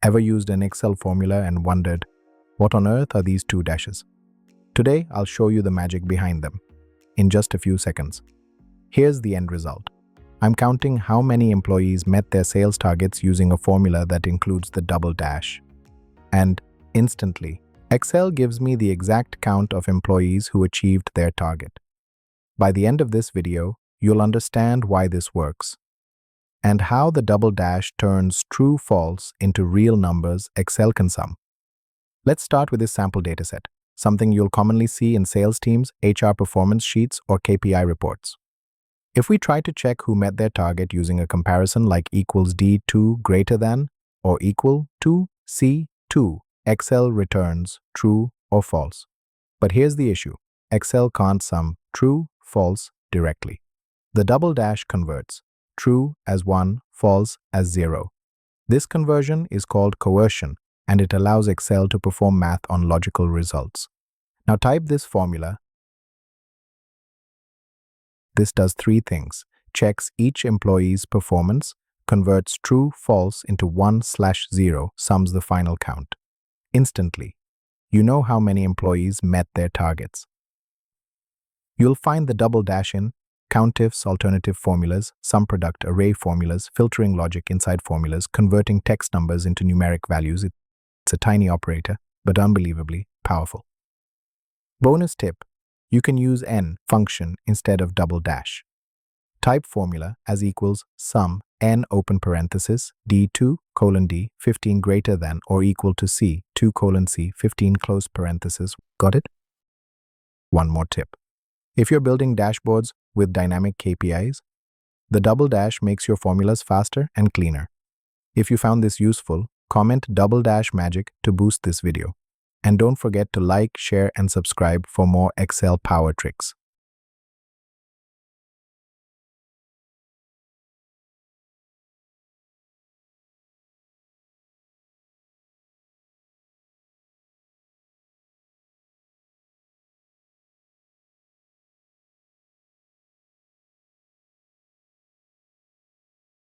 Ever used an Excel formula and wondered, what on earth are these two dashes? Today, I'll show you the magic behind them in just a few seconds. Here's the end result. I'm counting how many employees met their sales targets using a formula that includes the double dash. And instantly, Excel gives me the exact count of employees who achieved their target. By the end of this video, you'll understand why this works and how the double dash turns true-false into real numbers Excel can sum. Let's start with this sample dataset, something you'll commonly see in sales teams, HR performance sheets, or KPI reports. If we try to check who met their target using a comparison like equals D2 greater than or equal to C2, Excel returns true or false. But here's the issue. Excel can't sum true, false directly. The double dash converts true as 1, false as 0. This conversion is called coercion, and it allows Excel to perform math on logical results. Now type this formula. This does three things: checks each employee's performance, converts true, false into 1/0, sums the final count. Instantly, you know how many employees met their targets. You'll find the double dash in countifs, alternative formulas, SUMPRODUCT, array formulas, filtering logic inside formulas, converting text numbers into numeric values. It's a tiny operator, but unbelievably powerful. Bonus tip: you can use n function instead of double dash. Type formula as equals sum n open parenthesis d2 colon d 15 greater than or equal to c 2 colon c 15 close parenthesis. Got it? One more tip. If you're building dashboards with dynamic KPIs, the double dash makes your formulas faster and cleaner. If you found this useful, comment double dash magic to boost this video. And don't forget to like, share, and subscribe for more Excel power tricks.